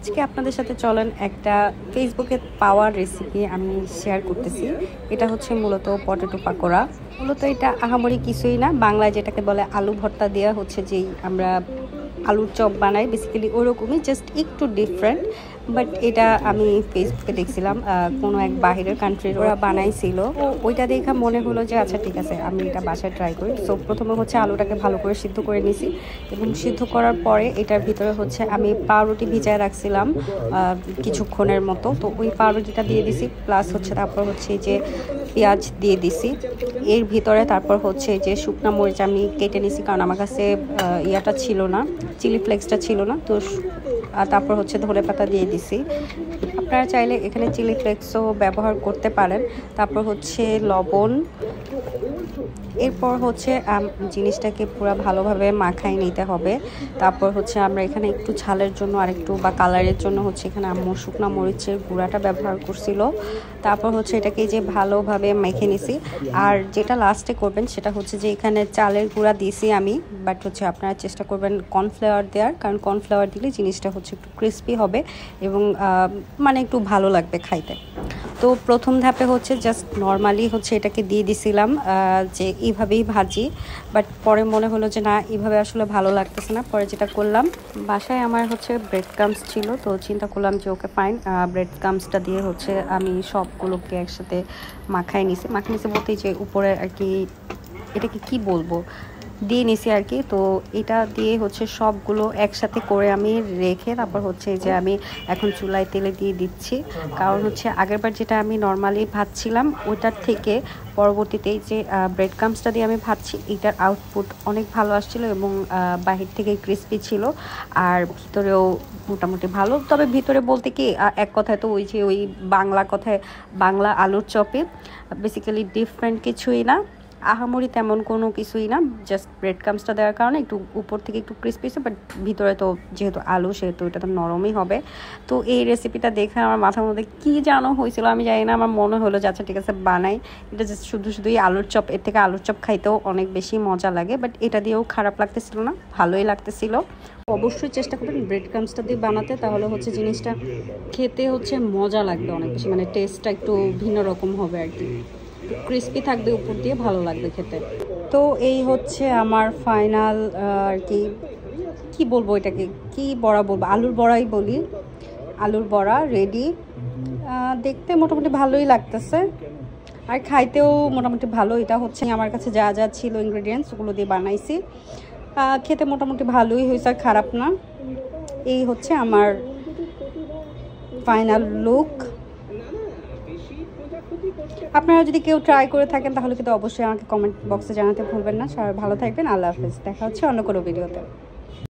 আজকে আপনাদের সাথে চলেন একটা ফেসবুকে পাওয়া রেসিপি আমি শেয়ার করতেছি। এটা হচ্ছে মূলত পটেটো পাকোড়া। মূলত এটা আহামরি কিছুই না, বাংলায় যেটাকে বলে আলু ভর্তা দেওয়া হচ্ছে, যেই আমরা আলুর চপ বানাই বেসিক্যালি ওরকমই, জাস্ট একটু ডিফারেন্ট। বাট এটা আমি ফেসবুকে দেখছিলাম, কোনো এক বাহিরের কান্ট্রির ওরা বানাইছিল। ওইটা দেখে মনে হলো যে আচ্ছা ঠিক আছে, আমি এটা বাসায় ট্রাই করি। সো প্রথমে হচ্ছে আলুটাকে ভালো করে সিদ্ধ করে নিয়েছি, এবং সিদ্ধ করার পরে এটার ভিতরে হচ্ছে আমি পাউরুটি ভিজায় রাখছিলাম কিছুক্ষণের মতো। তো ওই পাউরুটিটা দিয়ে দিছি, প্লাস হচ্ছে তারপর হচ্ছে যে পেঁয়াজ দিয়ে দিছি এর ভিতরে। তারপর হচ্ছে যে শুকনা মরিচ আমি কেটে নিছি, কারণ আমার কাছে ইয়াটা ছিল না, চিলি ফ্লেক্সটা ছিল না। তো তারপর হচ্ছে ধনে পাতা দিয়ে দিছি। আপনারা চাইলে এখানে চিলি ফ্লেক্সও ব্যবহার করতে পারেন। তারপর হচ্ছে লবণ। এরপর হচ্ছে জিনিসটাকে পুরো ভালোভাবে মাখাই নিতে হবে। তারপর হচ্ছে আমরা এখানে একটু ঝালের জন্য আর একটু বা কালারের জন্য হচ্ছে এখানে আম্মু শুকনা মরিচের গুঁড়াটা ব্যবহার করছিল। তারপর হচ্ছে এটাকে যে ভালোভাবে মেখে নিছি। আর যেটা লাস্টে করবেন সেটা হচ্ছে যে এখানে চালের গুঁড়া দিয়েছি আমি, বাট হচ্ছে আপনারা চেষ্টা করবেন কর্নফ্লাওয়ার দেওয়ার, কারণ কর্নফ্লাওয়ার দিলে জিনিসটা হচ্ছে একটু ক্রিস্পি হবে এবং মানে একটু ভালো লাগবে খাইতে। তো প্রথম ধাপে হচ্ছে জাস্ট নর্মালি হচ্ছে এটাকে দিয়ে দিছিলাম যে এইভাবেই ভাজি, বাট পরে মনে হলো যে না, এইভাবে আসলে ভালো লাগতেছে না। পরে যেটা করলাম, বাসায় আমার হচ্ছে ব্রেড ক্রাম্বস ছিল, তো চিন্তা করলাম যে ওকে ফাইন, ব্রেড ক্রাম্বসটা দিয়ে হচ্ছে আমি সবগুলোকে একসাথে মাখাই নিছি বলতে যে উপরে আর কি এটাকে কি বলবো দিয়ে নিছি আর কি। তো এটা দিয়ে হচ্ছে সবগুলো একসাথে করে আমি রেখে তারপর হচ্ছে যে আমি এখন চুলায় তেলে দিয়ে দিচ্ছি, কারণ হচ্ছে আগেরবার যেটা আমি নর্মালি ভাজছিলাম ওটার থেকে পরবর্তীতে যে ব্রেড ক্রাম্বসটা দিয়ে আমি ভাজছি, এটার আউটপুট অনেক ভালো আসছিল এবং বাহির থেকে ক্রিস্পি ছিল আর ভিতরেও মোটামুটি ভালো। তবে ভিতরে বলতে কি এক কথায় তো ওই যে ওই বাংলা কথায় বাংলা আলুর চপে বেসিক্যালি ডিফারেন্ট কিছুই না, আহামরি তেমন কোনো কিছুই না, জাস্ট ব্রেড ক্রাম্বসটা দেওয়ার কারণে একটু উপর থেকে একটু ক্রিস্পি হয়েছে, বাট ভিতরে তো যেহেতু আলু সেহেতু এটা তো নরমই হবে। তো এই রেসিপিটা দেখে আমার মাথার মধ্যে কী জানো হয়েছিল আমি জানি না, আমার মনে হলো যে আচ্ছা ঠিক আছে বানাই। এটা জাস্ট শুধুই আলুর চপ, এর থেকে আলুর চপ খাইতেও অনেক বেশি মজা লাগে, বাট এটা দিয়েও খারাপ লাগতেছিল না, ভালোই লাগতেছিল। অবশ্যই চেষ্টা করবেন ব্রেড ক্রাম্বসটা দিয়ে বানাতে, তাহলে হচ্ছে জিনিসটা খেতে হচ্ছে মজা লাগবে অনেক বেশি, মানে টেস্টটা একটু ভিন্ন রকম হবে আর কি, ক্রিস্পি থাকবে উপর দিয়ে, ভালো লাগবে খেতে। তো এই হচ্ছে আমার ফাইনাল আর কি, কি বলবো এটাকে, কি বড়া বলবো, আলুর বড়াই বলি, আলুর বড়া রেডি। দেখতে মোটামুটি ভালোই লাগতেছে আর খাইতেও মোটামুটি ভালো। এটা হচ্ছে আমার কাছে যা যা ছিল ইনগ্রেডিয়েন্টস ওগুলো দিয়ে বানাইছি, খেতে মোটামুটি ভালোই হয়েছে, খারাপ না। এই হচ্ছে আমার ফাইনাল লুক। আপনারা যদি কেউ ট্রাই করে থাকেন তাহলে কিন্তু অবশ্যই আমাকে কমেন্ট বক্সে জানাতে ভুলবেন না। সবাই ভালো থাকবেন, আল্লাহ হাফেজ, দেখা হচ্ছে অন্য কোনো ভিডিওতে।